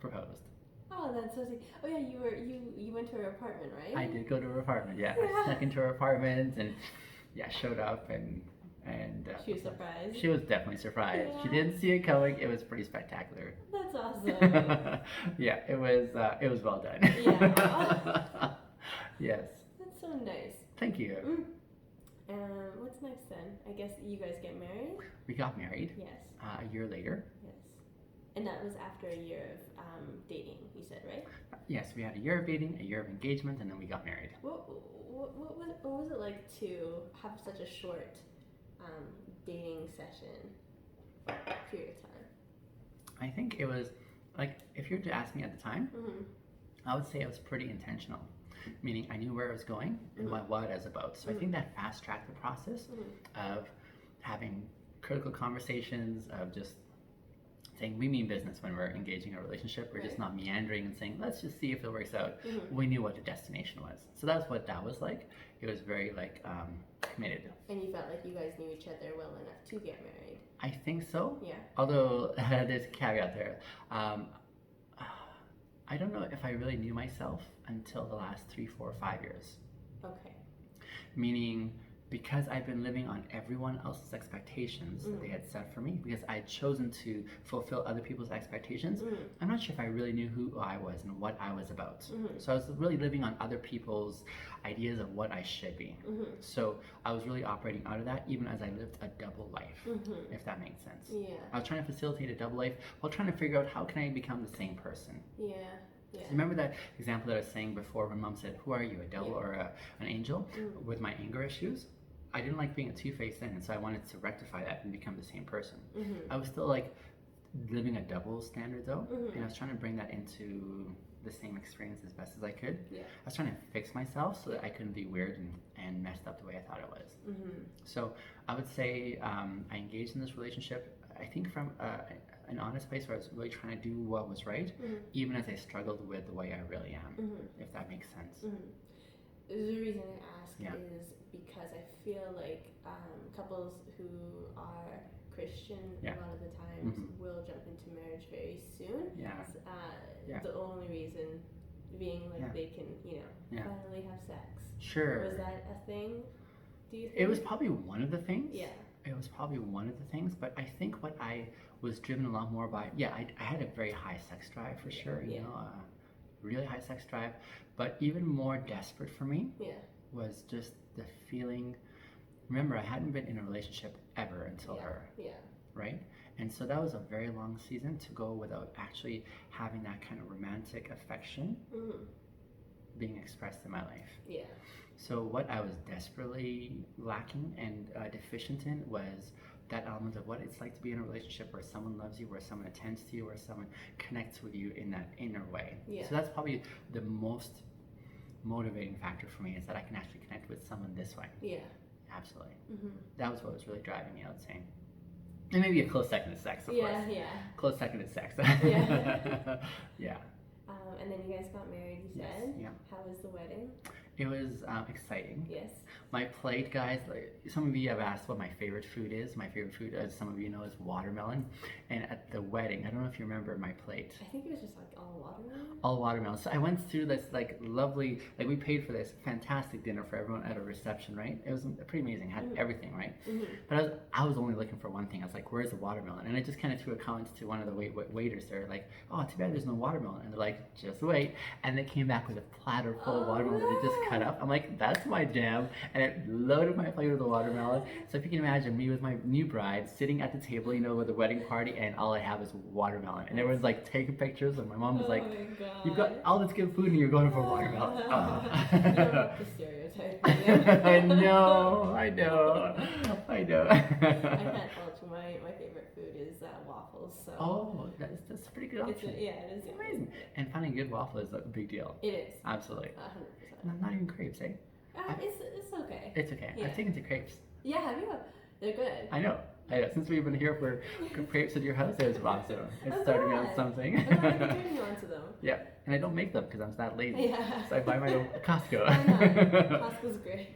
proposed. Oh, that's so sweet. Oh yeah, you went to her apartment, right? I did go to her apartment. Yeah, I snuck into her apartment and showed up and She was surprised. she was definitely surprised. Yeah. She didn't see it coming. It was pretty spectacular. That's awesome. Yeah, it was well done. Yeah. Yes. That's so nice. Thank you. What's next then? I guess you guys get married? We got married. Yes. A year later. Yes. And that was after a year of dating, you said, right? Yes, we had a year of dating, a year of engagement, and then we got married. What was it like to have such a short dating session period of time? I think it was, like, if you were to ask me at the time, I would say it was pretty intentional. Meaning I knew where I was going and what it was about. So I think that fast-tracked the process of having critical conversations, of just saying we mean business when we're engaging in a relationship. We're just not meandering and saying, let's just see if it works out. We knew what the destination was. So that's what that was like. It was very committed. And you felt like you guys knew each other well enough to get married? I think so. Yeah. Although there's a caveat there. I don't know if I really knew myself until the last 3, 4, 5 years. Okay. Meaning, because I've been living on everyone else's expectations that they had set for me, because I had chosen to fulfill other people's expectations, I'm not sure if I really knew who I was and what I was about. So I was really living on other people's ideas of what I should be. So I was really operating out of that, even as I lived a double life, if that makes sense. Yeah. I was trying to facilitate a double life while trying to figure out how can I become the same person. Yeah. Yeah. So remember that example that I was saying before when Mom said, who are you, a devil or an angel? With my anger issues, I didn't like being a two-faced then, and so I wanted to rectify that and become the same person. I was still living a double standard though, and I was trying to bring that into the same experience as best as I could. I was trying to fix myself so that I couldn't be weird and messed up the way I thought it was. So I would say I engaged in this relationship, I think from an honest place where I was really trying to do what was right, even as I struggled with the way I really am, if that makes sense. The reason I ask is because I feel like couples who are Christian a lot of the times will jump into marriage very soon. The only reason being they can, finally have sex. Sure. Was that a thing? Do you think? It was probably one of the things. Yeah. It was probably one of the things, but I think what I was driven a lot more by, I had a very high sex drive for sure, you know, really high sex drive, but even more desperate for me was just the feeling. Remember, I hadn't been in a relationship ever until her, right? And so that was a very long season to go without actually having that kind of romantic affection being expressed in my life. So what I was desperately lacking and deficient in was that element of what it's like to be in a relationship where someone loves you, where someone attends to you, where someone connects with you in that inner way. So that's probably the most motivating factor for me, is that I can actually connect with someone this way. Absolutely. That was what was really driving me, I would say. And maybe a close second to sex, of course. Close second to sex. And then you guys got married, you said? How was the wedding? It was exciting. Yes. My plate, guys, some of you have asked what my favorite food is. My favorite food, as some of you know, is watermelon. And at the wedding, I don't know if you remember my plate. I think it was just all watermelon. All watermelon. So I went through this lovely, we paid for this fantastic dinner for everyone at a reception, right? It was pretty amazing. Had everything, right? But I was only looking for one thing. I was like, where's the watermelon? And I just kind of threw a comment to one of the waiters there, like, oh, too bad there's no watermelon. And they're like, just wait. And they came back with a platter full of watermelon that they just cut up. I'm like, that's my jam. And it loaded my plate with the watermelon. So if you can imagine me with my new bride sitting at the table, with the wedding party, and all I have is watermelon. And everyone's like taking pictures, and my mom was like, you've got all this good food and you're going for watermelon. You don't have the stereotype. I know. I can't fault you. My favorite food is waffles. So. Oh, that's a pretty good option. It is. It's amazing. And finding a good waffle is a big deal. It is. Absolutely. 100%. Not even crepes, eh? It's okay. It's okay. I've taken to crepes. Yeah, have you? They're good. I know. Since we've been here for crepes at your house, it was awesome. It's starting me on something. I'm turning you onto them. Yeah, and I don't make them because I'm that lazy. So I buy my own at Costco. Costco's great.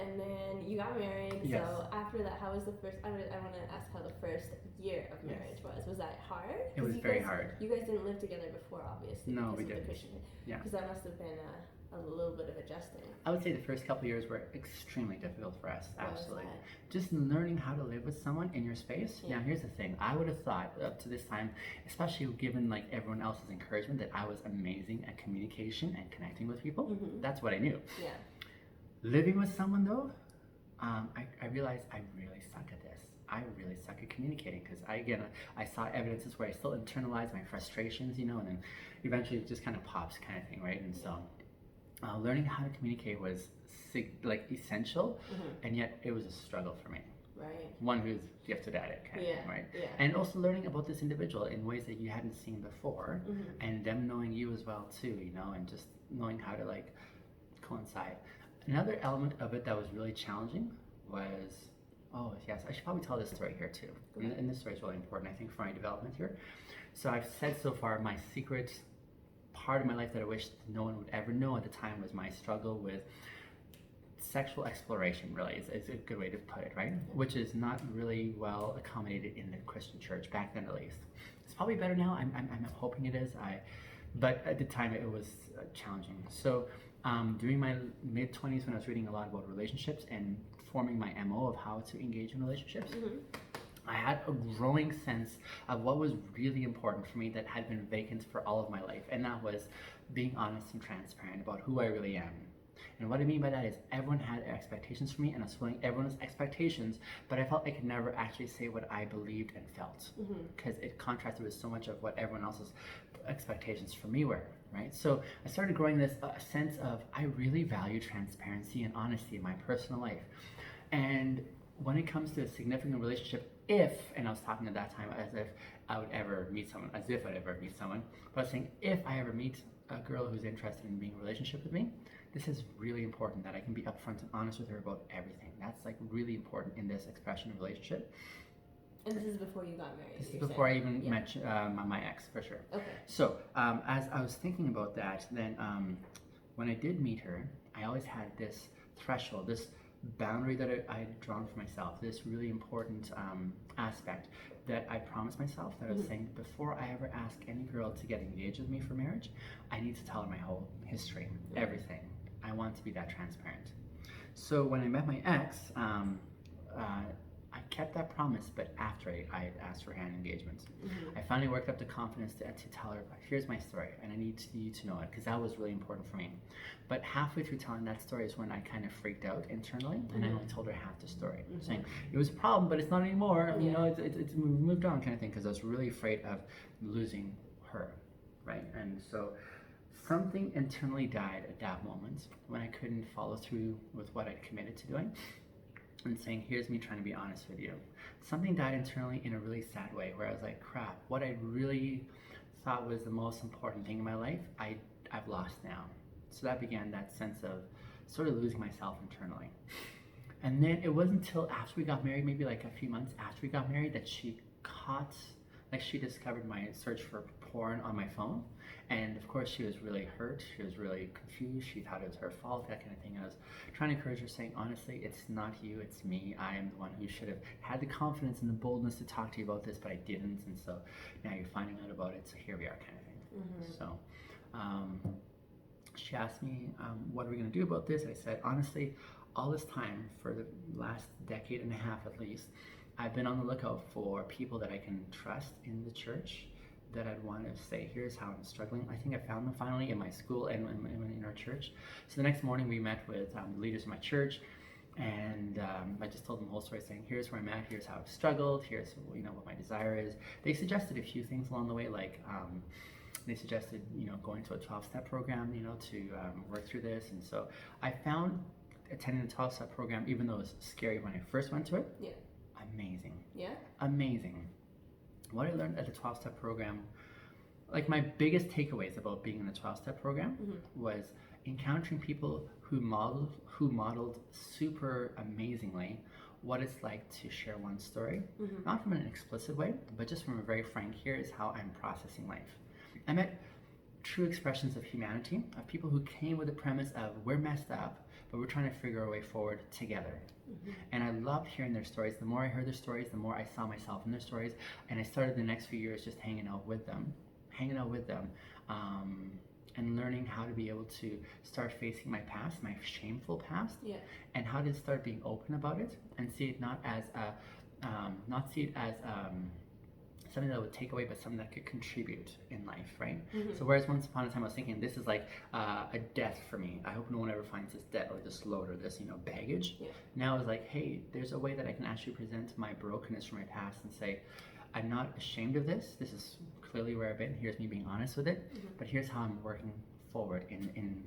And then you got married. Yes. So after that, how was the first? I want to ask how the first year of marriage was. Was that hard? It was very hard. You guys didn't live together before, obviously. No, we didn't. didn't. Yeah. Because that must have been a little bit of adjusting. I would say the first couple of years were extremely difficult for us. Absolutely. Just learning how to live with someone in your space. Yeah. Now, here's the thing. I would have thought up to this time, especially given like everyone else's encouragement, that I was amazing at communication and connecting with people. Mm-hmm. That's what I knew. Yeah. Living with someone though, I realized I really suck at this. I really suck at communicating because I saw evidences where I still internalize my frustrations, and then eventually it just kind of pops kind of thing, right? And so learning how to communicate was essential, mm-hmm. and yet it was a struggle for me. Right. One who's gifted at it, kind of thing, right? Yeah. And also learning about this individual in ways that you hadn't seen before, mm-hmm. and them knowing you as well too, and just knowing how to coincide. Another element of it that was really challenging was, I should probably tell this story here too. And this story is really important, I think, for my development here. So I've said so far, my secret part of my life that I wish no one would ever know at the time was my struggle with sexual exploration, really, is a good way to put it, right? Which is not really well accommodated in the Christian church, back then at least. It's probably better now, I'm hoping it is. But at the time it was challenging. So during my mid-20s, when I was reading a lot about relationships and forming my MO of how to engage in relationships, mm-hmm. I had a growing sense of what was really important for me that had been vacant for all of my life, and that was being honest and transparent about who I really am. And what I mean by that is everyone had expectations for me, and I was fulfilling everyone's expectations, but I felt I could never actually say what I believed and felt, because it contrasted with so much of what everyone else's expectations for me were, right? So I started growing this sense of I really value transparency and honesty in my personal life. And when it comes to a significant relationship, and I was talking at that time as if I would ever meet someone, but I was saying if I ever meet a girl who's interested in being in a relationship with me, this is really important that I can be upfront and honest with her about everything. That's really important in this expression of relationship. And this is before you got married? This is before I even met my ex, for sure. Okay. So as I was thinking about that, then when I did meet her, I always had this threshold, this boundary that I had drawn for myself, this really important aspect that I promised myself, that I was saying, before I ever ask any girl to get engaged with me for marriage, I need to tell her my whole history, everything. I want to be that transparent. So when I met my ex, I kept that promise, but after I had asked for hand engagement. I finally worked up the confidence to tell her, here's my story, and I need you to know it, because that was really important for me. But halfway through telling that story is when I kind of freaked out internally, and I only told her half the story, saying, it was a problem, but it's not anymore, it's moved on kind of thing, because I was really afraid of losing her, right? And so something internally died at that moment when I couldn't follow through with what I'd committed to doing. And saying, here's me trying to be honest with you. Something died internally in a really sad way, where I was like, crap, what I really thought was the most important thing in my life, I've lost now. So that began that sense of sort of losing myself internally. And then it wasn't until after we got married, maybe a few months after we got married, that she discovered my search for porn on my phone. And of course she was really hurt, she was really confused, she thought it was her fault, that kind of thing. I was trying to encourage her, saying, honestly, it's not you, it's me. I am the one who should have had the confidence and the boldness to talk to you about this, but I didn't, and so now you're finding out about it, so here we are, kind of thing. So she asked me, what are we going to do about this? I said, honestly, all this time, for the last decade and a half at least, I've been on the lookout for people that I can trust in the church, that I'd want to say, here's how I'm struggling. I think I found them finally in my school and in our church. So the next morning we met with the leaders of my church, and I just told them the whole story, saying, here's where I'm at, here's how I've struggled, here's what my desire is. They suggested a few things along the way, they suggested going to a 12-step program, to work through this. And so I found attending the 12-step program, even though it was scary when I first went to it, amazing. Amazing. What I learned at the 12-step program, my biggest takeaways about being in the 12-step program was encountering people who modeled super amazingly what it's like to share one story, not from an explicit way, but just from a very frank, here is how I'm processing life. I met true expressions of humanity, of people who came with the premise of we're messed up, but we're trying to figure a way forward together. And I loved hearing their stories. The more I heard their stories, the more I saw myself in their stories, and I started the next few years just hanging out with them, and learning how to be able to start facing my past, my shameful past, and how to start being open about it and see it not as something that would take away, but something that could contribute in life, right? So whereas once upon a time I was thinking this is like a death for me, I hope no one ever finds this debt or this load or this baggage. Now it's like, hey, there's a way that I can actually present my brokenness from my past and say, I'm not ashamed of this. This is clearly where I've been. Here's me being honest with it, but here's how I'm working forward in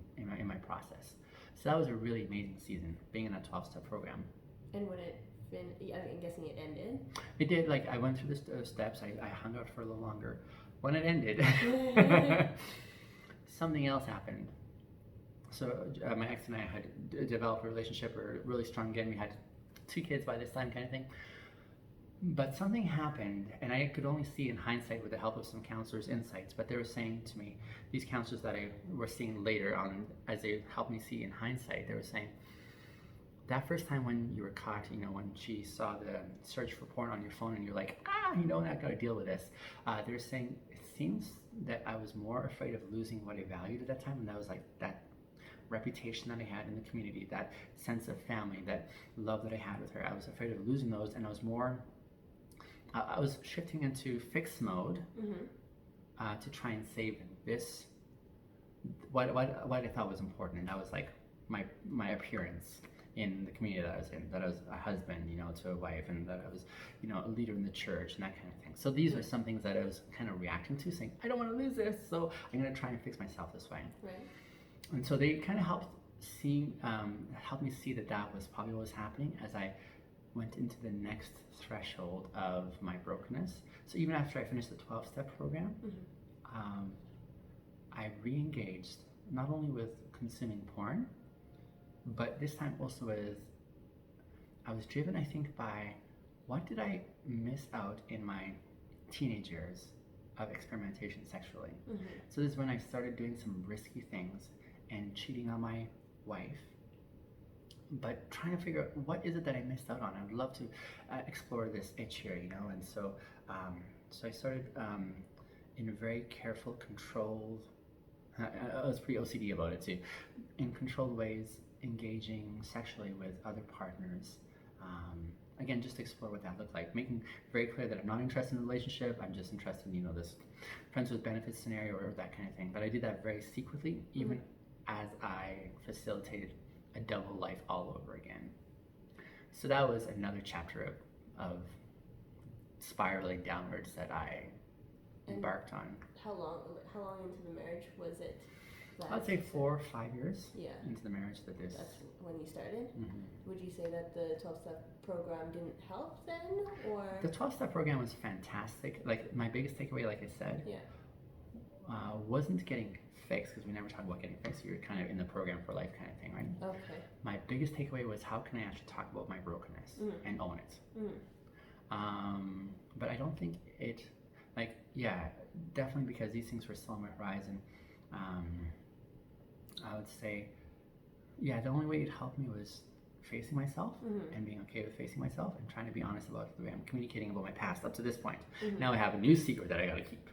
my process. So that was a really amazing season, being in that 12-step program. And when it I'm guessing it ended? It did. Like, I went through the steps. I hung out for a little longer. When it ended, something else happened. So my ex and I had developed a relationship. We were really strong again. We had 2 kids by this time, kind of thing. But something happened, and I could only see in hindsight with the help of some counselors' insights, but they were saying to me, these counselors that I were seeing later on, as they helped me see in hindsight, they were saying, that first time when you were caught, when she saw the search for porn on your phone and you're like, not gotta deal with this. They were saying, it seems that I was more afraid of losing what I valued at that time, and that was like that reputation that I had in the community, that sense of family, that love that I had with her. I was afraid of losing those, and I was shifting into fix mode to try and save this, what I thought was important, and that was like my appearance in the community that I was in, that I was a husband, to a wife, and that I was, a leader in the church and that kind of thing. So these are some things that I was kind of reacting to, saying, I don't want to lose this, so I'm going to try and fix myself this way. Right. And so they kind of helped me see that was probably what was happening as I went into the next threshold of my brokenness. So even after I finished the 12-step program, I re-engaged not only with consuming porn, but this time also I was driven, I think, by what did I miss out in my teenage years of experimentation sexually. So this is when I started doing some risky things and cheating on my wife, but trying to figure out what is it that I missed out on. I would love to explore this itch here, and so I started in a very careful, controlled, I was pretty OCD about it too, in controlled ways, engaging sexually with other partners. Again, just to explore what that looked like, making very clear that I'm not interested in a relationship, I'm just interested in, this friends with benefits scenario or that kind of thing. But I did that very secretly, even as I facilitated a double life all over again. So that was another chapter of spiraling downwards that I embarked on. How long into the marriage was it? I'd say 4 or 5 years into the marriage that this. That's when you started? Would you say that the 12-step program didn't help then, or? The 12-step program was fantastic. Like, my biggest takeaway, like I said, wasn't getting fixed, because we never talk about getting fixed. You're kind of in the program for life kind of thing, right? Okay. My biggest takeaway was, how can I actually talk about my brokenness and own it? But I don't think it, definitely because these things were still on my horizon. I would say, the only way it helped me was facing myself and being okay with facing myself and trying to be honest about the way I'm communicating about my past up to this point. Now I have a new secret that I gotta keep,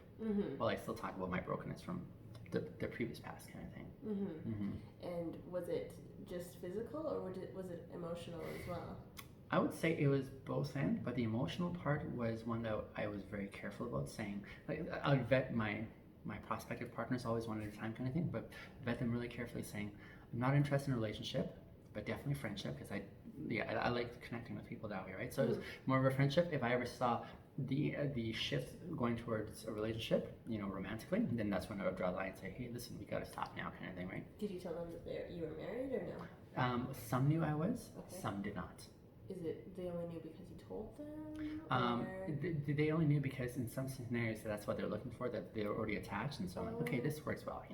while I still talk about my brokenness from the previous past kind of thing. And was it just physical, or was it emotional as well? I would say it was both ends, but the emotional part was one that I was very careful about saying. Like, I would vet my prospective partners always one at a time kind of thing, but vet them really carefully, saying, I'm not interested in a relationship, but definitely friendship, because I like connecting with people that way, right? So it was more of a friendship. If I ever saw the shift going towards a relationship, romantically, then that's when I would draw the line and say, hey, listen, we gotta stop now kind of thing, right? Did you tell them that you were married or no? Some knew I was, some did not. Is it they only knew because you told them? They only knew because in some scenarios that's what they're looking for, that they're already attached, and so I'm like, okay, this works well,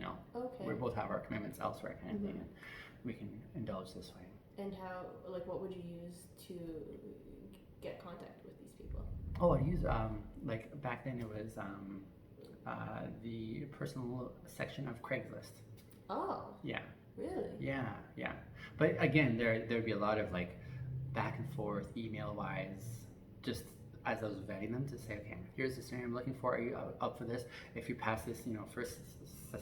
we both have our commitments elsewhere kind of thing, and we can indulge this way. And how, what would you use to get contact with these people? Oh, I'd use, back then it was the personal section of Craigslist. Oh. Yeah. Really? Yeah, yeah. But again, there'd be a lot of like back and forth, email wise, just as I was vetting them to say, okay, here's the scenario I'm looking for. Are you up for this? If you pass this, first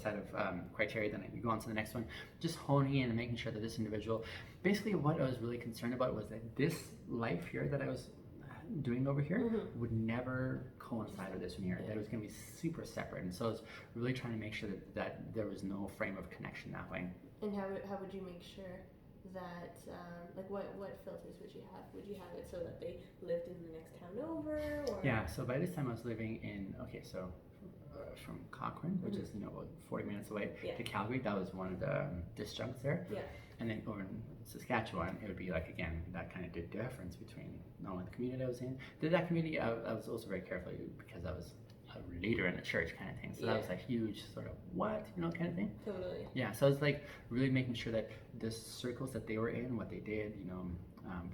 set of criteria, then you go on to the next one. Just honing in and making sure that this individual, basically, what I was really concerned about was that this life here that I was doing over here would never coincide with this one here. That it was going to be super separate, and so I was really trying to make sure that there was no frame of connection that way. And how would you make sure that, like, what filters would you have? Would you have it so that they lived in the next town over? Or? Yeah, so by this time I was living in, from Cochrane, which is, about 40 minutes away, to Calgary. That was one of the disjuncts there. Yeah. And then over in Saskatchewan, it would be like, again, that kind of did difference between not only the community I was in. That community, I was also very careful because I was a leader in the church kind of thing. So that was a huge sort of kind of thing. Totally. Yeah, so I was like really making sure that the circles that they were in, what they did,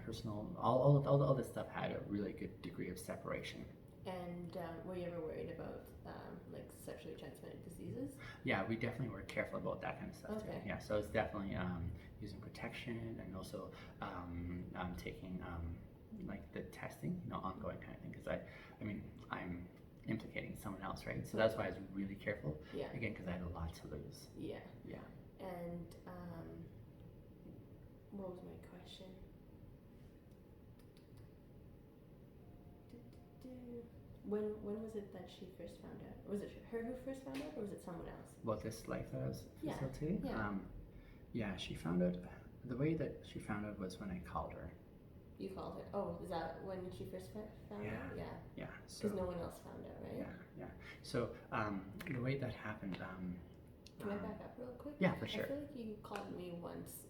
personal, all this stuff had a really good degree of separation. And were you ever worried about like sexually transmitted diseases? Yeah, we definitely were careful about that kind of stuff too. Yeah, so it's definitely using protection and also taking like the testing, ongoing kind of thing. Because I'm implicating someone else, right? So that's why I was really careful. Yeah. Again, because I had a lot to lose. Yeah. Yeah. And what was my question? When was it that she first found out? Was it her who first found out, or was it someone else? Well, this life that I was facilitating? Yeah. She found out, the way that she found out was when I called her. You called her? Oh, is that when she first found out? Yeah. Yeah. Because no one else found out, right? Yeah. So the way that happened... Can I back up real quick? Yeah, for sure. I feel like you called me once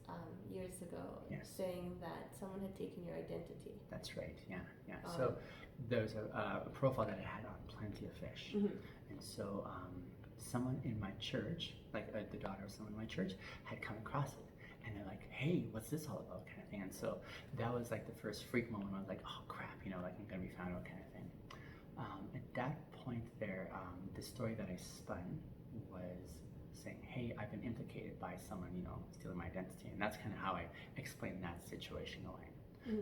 years ago saying that someone had taken your identity. That's right, yeah. So there was a profile that I had on Plenty of Fish. And so someone in my church, like the daughter of someone in my church, had come across it. And they're like, hey, what's this all about, kind of thing. And so that was like the first freak moment where I was like, oh crap, like I'm gonna be found out, kind of thing. At that point there, the story that I spun was saying, hey, I've been implicated by someone, stealing my identity. And that's kind of how I explained that situation away.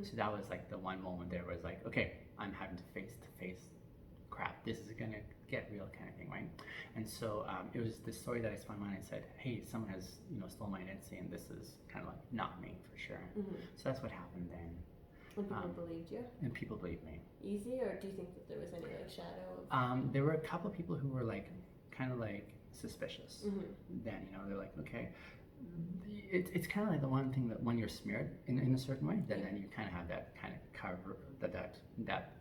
So that was like the one moment there was like, okay, I'm having to face crap. This is gonna get real, kind of thing, right? And so it was the story that I spun when I said, hey, someone has, stolen my identity, and this is kind of like not me for sure. So that's what happened then. And people believed you? And people believed me. Easy, or do you think that there was any like shadow of... There were a couple of people who were like, kind of like suspicious. Then, they're like, okay, it's kind of like the one thing that when you're smeared in a certain way, then you kind of have that kind of cover, that.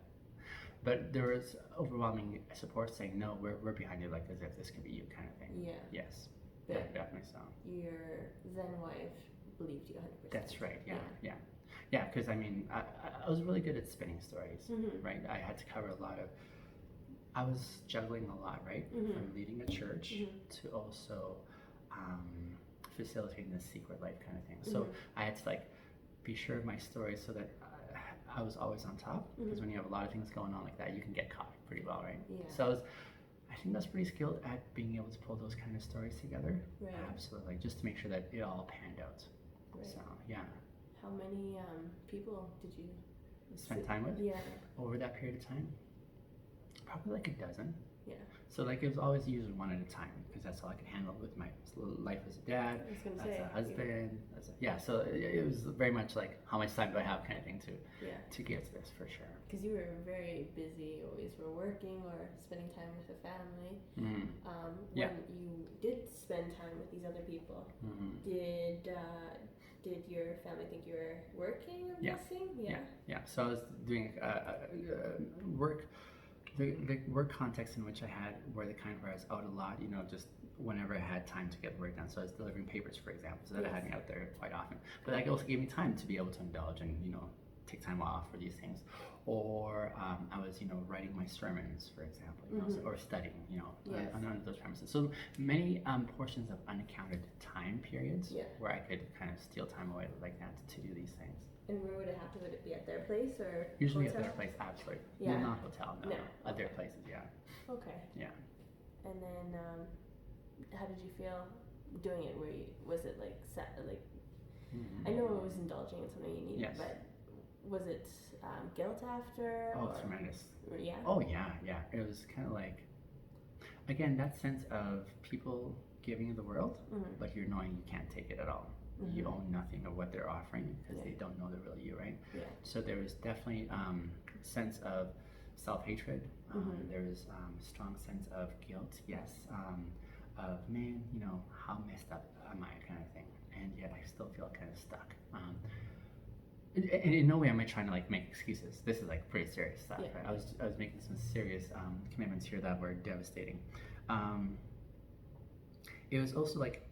But there was overwhelming support saying, no, we're behind you, like as if this could be you, kind of thing. Yeah. Yes. But definitely so. Your then wife believed you 100%. That's right, yeah, because I was really good at spinning stories, right? I had to cover a lot of, I was juggling a lot, right? From leading a church to also facilitating the secret life kind of thing. So I had to like be sure of my story so that I was always on top, because when you have a lot of things going on like that, you can get caught pretty well, right? Yeah. So I think that's pretty skilled at being able to pull those kind of stories together. Right. Absolutely, just to make sure that it all panned out. Right. So yeah. How many people did you spend time with? Yeah. Over that period of time? Probably like a dozen. Yeah. So like it was always usually one at a time, because that's all I could handle with my life as a dad, as a husband, so it was very much like how much time do I have kind of thing to give to this, for sure. Because you were very busy, always were working or spending time with the family. When you did spend time with these other people, did your family think you were working or missing? Yeah. So I was doing work. The work context in which I had were the kind where I was out a lot, just whenever I had time to get work done. So I was delivering papers, for example, so that I had me out there quite often. But that also gave me time to be able to indulge and, take time off for these things. Or I was, writing my sermons, for example, or studying, on those premises. So many portions of unaccounted time periods where I could kind of steal time away like that to do these things. And where would it happen? Would it be at their place or usually hotel? At their place, absolutely. Yeah. Not hotel, no. At their places, yeah. Okay. Yeah. And then, how did you feel doing it? Was it like I know it was indulging in something you needed, yes. but was it guilt after? Oh, tremendous. Yeah. Oh yeah. It was kind of like, again, that sense of people giving you the world, but you're knowing you can't take it at all. You own nothing of what they're offering because they don't know the real you, right? Yeah. So there was definitely a sense of self-hatred. There was a strong sense of guilt, yes, of, man, how messed up am I, kind of thing. And yet I still feel kind of stuck. And in no way am I trying to like make excuses. This is like pretty serious stuff. Yeah. Right? I was making some serious commitments here that were devastating. It was also like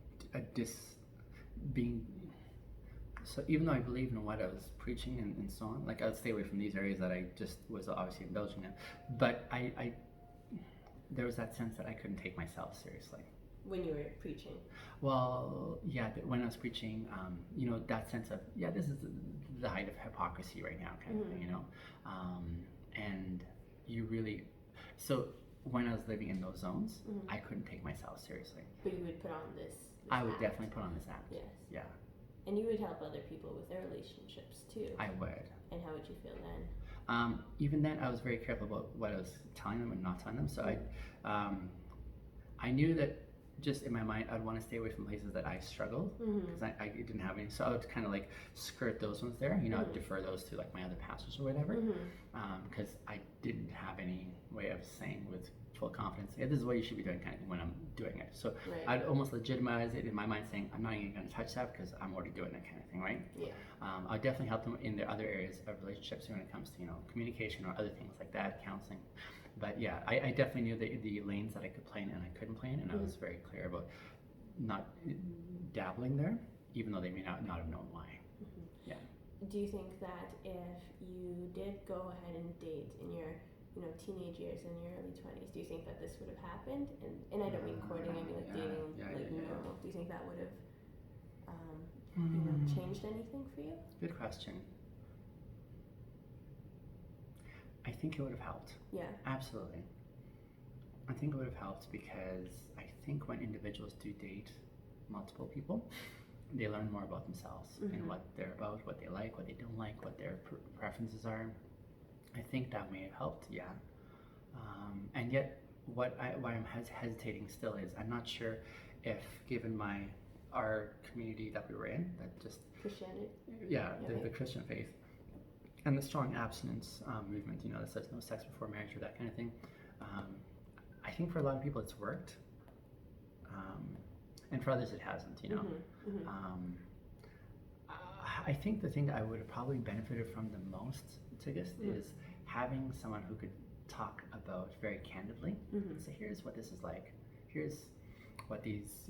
so even though I believed in what I was preaching and so on, like I would stay away from these areas that I just was obviously indulging in. But I there was that sense that I couldn't take myself seriously. When you were preaching? Well, yeah, when I was preaching, that sense of, this is the height of hypocrisy right now, kind of thing, and you really, so when I was living in those zones, I couldn't take myself seriously. But you would put on this I would act. definitely put on this act. Yes. Yeah. And you would help other people with their relationships too. I would. And how would you feel then? Even then, I was very careful about what I was telling them and not telling them. So I knew that just in my mind, I'd want to stay away from places that I struggled because I didn't have any. So I would kind of like skirt those ones there, I'd defer those to like my other pastors or whatever, because I didn't have any way of saying with full confidence, this is what you should be doing, kind of when I'm doing it. So I'd almost legitimize it in my mind, saying I'm not even going to touch that because I'm already doing that, kind of thing, right? Yeah. I'll definitely help them in their other areas of relationships when it comes to communication or other things like that, counseling. But yeah, I definitely knew the lanes that I could play in and I couldn't play in, and I was very clear about not dabbling there, even though they may not have known why. Yeah. Do you think that if you did go ahead and date in your teenage years and your early 20s, do you think that this would have happened? And I don't mean courting, I mean like dating, normal. Do you think that would have changed anything for you? Good question. I think it would have helped. Yeah. Absolutely. I think it would have helped because I think when individuals do date multiple people, they learn more about themselves and what they're about, what they like, what they don't like, what their preferences are. I think that may have helped, yeah. And yet, why I'm hesitating still is I'm not sure if, given our community that we were in, that just Christianity, the Christian faith, and the strong abstinence movement, that says no sex before marriage or that kind of thing. I think for a lot of people it's worked, and for others it hasn't. I think the thing that I would have probably benefited from the most, is having someone who could talk about very candidly. So here's what this is like. Here's what these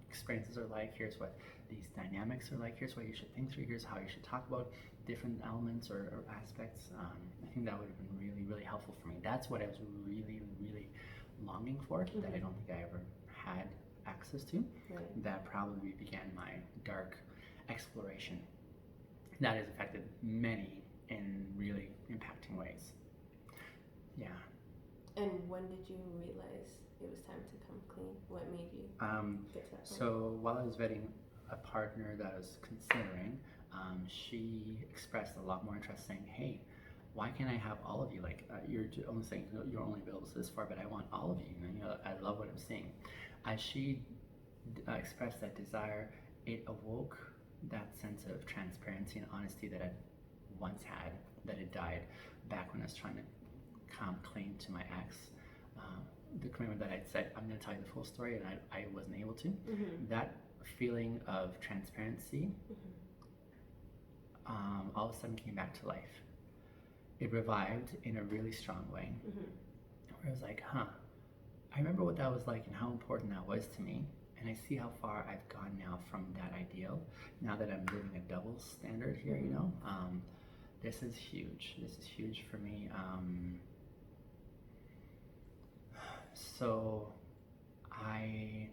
experiences are like. Here's what these dynamics are like. Here's what you should think through. Here's how you should talk about different elements or aspects. I think that would have been really, really helpful for me. That's what I was really, really longing for, that I don't think I ever had access to. That probably began my dark exploration that has affected many in really impacting ways. Yeah. And when did you realize it was time to come clean? What made you get to that point? So while I was vetting a partner that I was considering, she expressed a lot more interest, saying, hey, why can't I have all of you? Like, you're only saying you're only available to this far, but I want all of you. I love what I'm seeing. As she expressed that desire, it awoke that sense of transparency and honesty that I once had, that had died back when I was trying to come clean to my ex. The commitment that I'd said, I'm going to tell you the full story, and I wasn't able to. That feeling of transparency all of a sudden came back to life. It revived in a really strong way. Where I was like, I remember what that was like and how important that was to me. And I see how far I've gone now from that ideal. Now that I'm living a double standard here, this is huge. This is huge for me. So I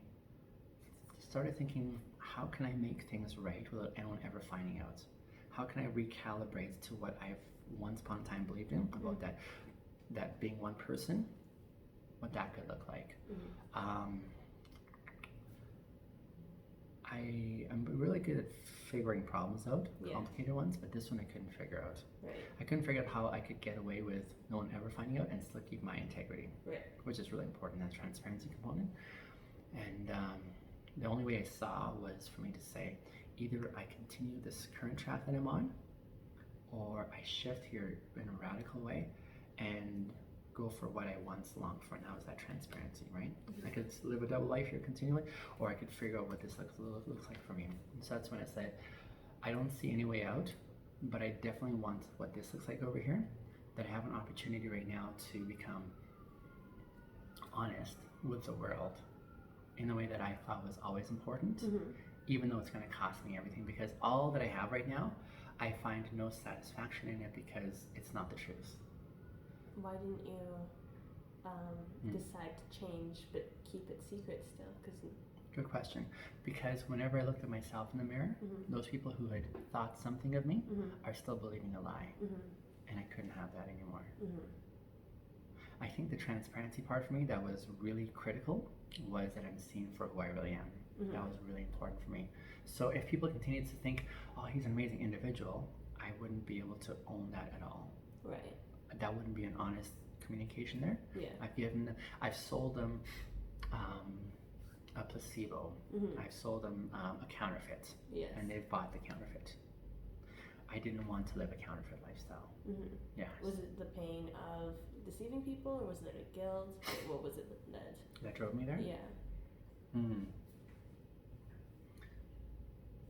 started thinking, how can I make things right without anyone ever finding out? How can I recalibrate to what I've once upon a time believed in, about that being one person what that could look like. I'm really good at figuring problems out, complicated ones, but this one I couldn't figure out. Right. I couldn't figure out how I could get away with no one ever finding out and still keep my integrity, which is really important, that transparency component. And the only way I saw was for me to say, either I continue this current track that I'm on, or I shift here in a radical way and go for what I once longed for. Now is that transparency, right? I could live a double life here continually, or I could figure out what this looks like for me. And so that's when I said, I don't see any way out, but I definitely want what this looks like over here, that I have an opportunity right now to become honest with the world in the way that I thought was always important, even though it's going to cost me everything, because all that I have right now, I find no satisfaction in it because it's not the truth. Why didn't you decide to change but keep it secret still? Good question. Because whenever I looked at myself in the mirror, those people who had thought something of me are still believing a lie. And I couldn't have that anymore. I think the transparency part for me that was really critical was that I'm seen for who I really am. That was really important for me. So if people continued to think, oh, he's an amazing individual, I wouldn't be able to own that at all. Right. That wouldn't be an honest communication there. Yeah. I've sold them a placebo. I've sold them a counterfeit. Yes. And they've bought the counterfeit. I didn't want to live a counterfeit lifestyle. Yeah. Was it the pain of deceiving people, or was it a guilt? What was it that drove me there? Yeah.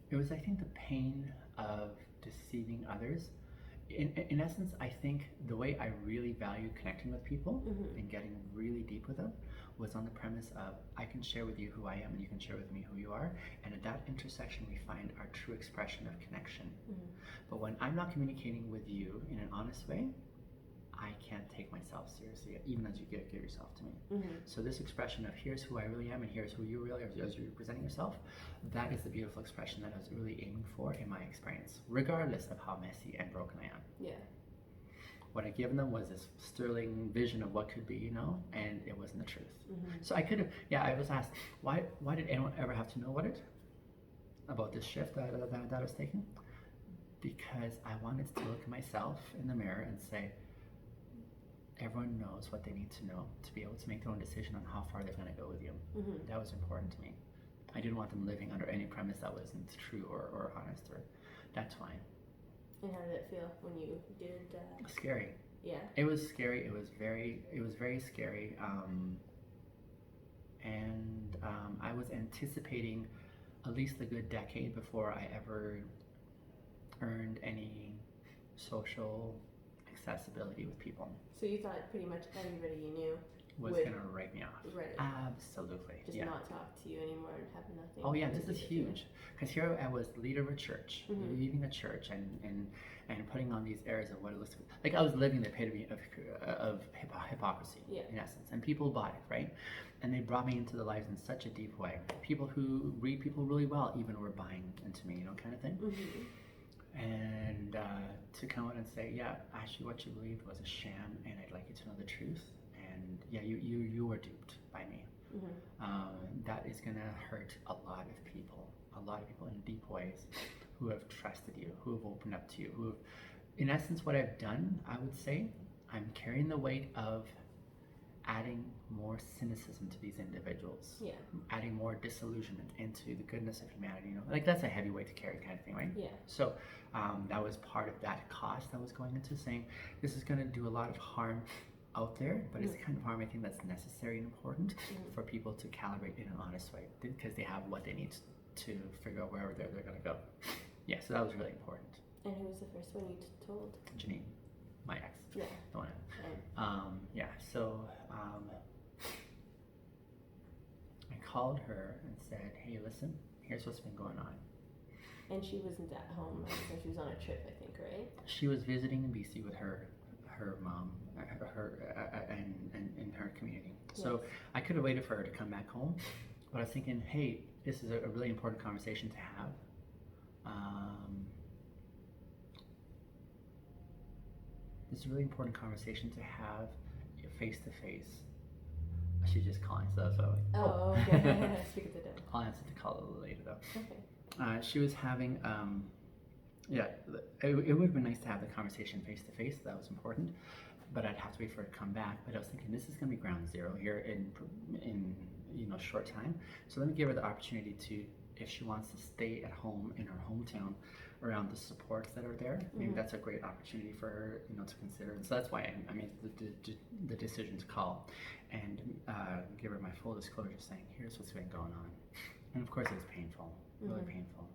It was, I think, the pain of deceiving others. In essence, I think the way I really value connecting with people and getting really deep with them was on the premise of, I can share with you who I am and you can share with me who you are, and at that intersection we find our true expression of connection. But when I'm not communicating with you in an honest way, I can't take myself seriously, even as you give yourself to me. So this expression of here's who I really am and here's who you really are as you're presenting yourself, that is the beautiful expression that I was really aiming for in my experience, regardless of how messy and broken I am. Yeah. What I given them was this sterling vision of what could be, you know, and it wasn't the truth. So I could have, I was asked, why did anyone ever have to know about this shift that I was taking? Because I wanted to look at myself in the mirror and say, everyone knows what they need to know to be able to make their own decision on how far they're going to go with you. That was important to me. I didn't want them living under any premise that wasn't true or honest, or that's fine. And how did it feel when you did? Scary. Yeah. It was scary. It was very scary. And I was anticipating at least a good decade before I ever earned any social accessibility with people. So you thought pretty much everybody you knew was going to write me off. Right. Absolutely. Just not talk to you anymore and have nothing. Oh yeah, this is huge. Because here I was leader of a church, leading a church, and putting on these airs of what it looks like. I was living the epitome of hypocrisy, in essence. And people bought it, right? And they brought me into their lives in such a deep way. People who read people really well even were buying into me, kind of thing. And to come out and say, yeah, actually what you believed was a sham, and I'd like you to know the truth. And yeah, you were duped by me. That is going to hurt a lot of people in deep ways who have trusted you, who have opened up to you, who have, in essence, what I've done, I would say, I'm carrying the weight of adding more cynicism to these individuals, adding more disillusionment into the goodness of humanity. Like that's a heavy weight to carry, kind of thing, right? Yeah. So that was part of that cost I was going into, saying this is going to do a lot of harm out there, but it's the kind of harm I think that's necessary and important for people to calibrate in an honest way, because they have what they need to figure out wherever they're going to go. Yeah, so that was really important. And who was the first one you told? Janine, my ex. Yeah. The one. So I called her and said, hey, listen, here's what's been going on. And she wasn't at home, so she was on a trip, I think, right? She was visiting in BC with her mom, and her community. So I could have waited for her to come back home, but I was thinking, hey, this is a really important conversation to have. This is a really important conversation to have face to face. She's just calling, so that's why I'm like, oh, okay. Speak of the devil. I'll answer the call a little later though. Okay. She was having, yeah, it would have been nice to have the conversation face to face. That was important, but I'd have to wait for her to come back. But I was thinking this is going to be ground zero here in short time. So let me give her the opportunity to, if she wants to stay at home in her hometown around the supports that are there, maybe that's a great opportunity for her, to consider. And so that's why I made the decision to call and give her my full disclosure, saying here's what's been going on. And of course it was painful, really painful.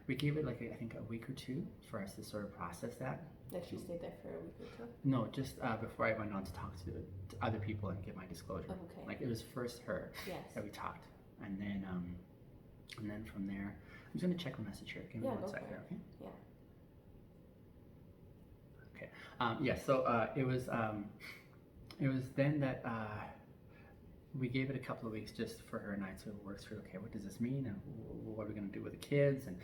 We gave it I think a week or two for us to sort of process that. Like she stayed there for a week or two? No, just before I went on to talk to other people and give my disclosure. Okay. Like it was first her that we talked, and then from there, I'm just gonna check my message here. Give me 1 second, okay? Yeah. Okay. Yeah. So it was then that we gave it a couple of weeks just for her and I to work through. Okay, what does this mean, and what are we gonna do with the kids, and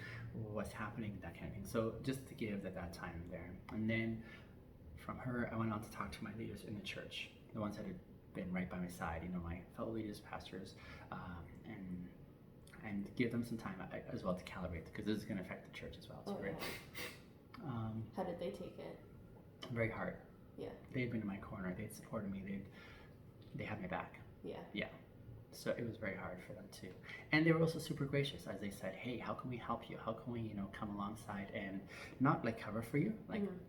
what's happening, that kind of thing. So just to give that time there, and then from her, I went on to talk to my leaders in the church, the ones that had been right by my side, my fellow leaders, pastors, and give them some time as well to calibrate, because this is going to affect the church as well too, right? How did they take it? Very hard. Yeah. They had been in my corner. They had supported me. They had my back. Yeah. Yeah. So it was very hard for them too. And they were also super gracious, as they said, hey, how can we help you? How can we, come alongside and not cover for you?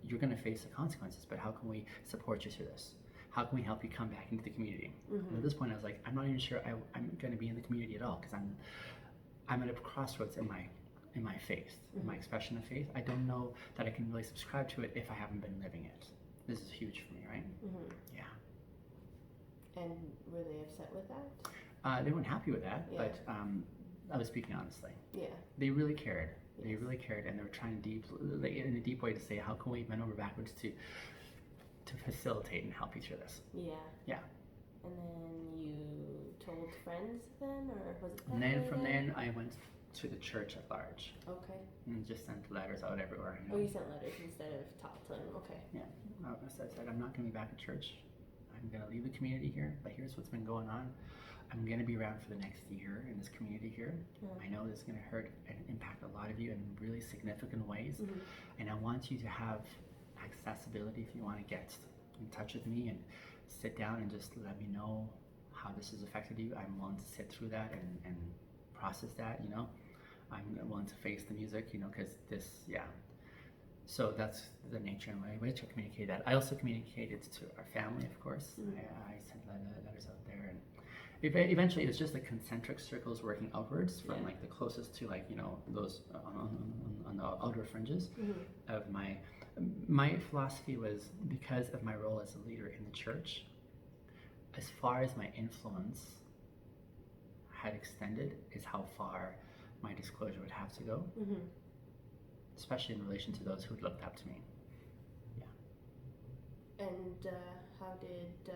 You're going to face the consequences, but how can we support you through this? How can we help you come back into the community? And at this point, I was like, I'm not even sure I'm going to be in the community at all, because I'm at a crossroads in my faith, in my expression of faith. I don't know that I can really subscribe to it if I haven't been living it. This is huge for me, right? Yeah. And were they upset with that? They weren't happy with that, but I was speaking honestly. Yeah. They really cared. Yes. They really cared, and they were trying in a deep way to say, how can we bend over backwards to facilitate and help you through this? Yeah. Yeah. And then you told friends then, or was it? And then from then I went to the church at large. Okay. And just sent letters out everywhere. Oh, you sent letters instead of telling them. Okay. Yeah. I said, I'm not going to be back at church. I'm going to leave the community here, but here's what's been going on. I'm going to be around for the next year in this community here. I know this is going to hurt and impact a lot of you in really significant ways. And I want you to have accessibility if you want to get in touch with me and sit down and just let me know how this has affected you. I'm willing to sit through that and process that, I'm willing to face the music, because this, So that's the nature and way in which I communicate that. I also communicated to our family, of course. I sent letters out there, and eventually it was just the concentric circles working outwards from the closest to those on the outer fringes of my philosophy was, because of my role as a leader in the church, as far as my influence had extended is how far my disclosure would have to go, especially in relation to those who looked up to me. Yeah. And how did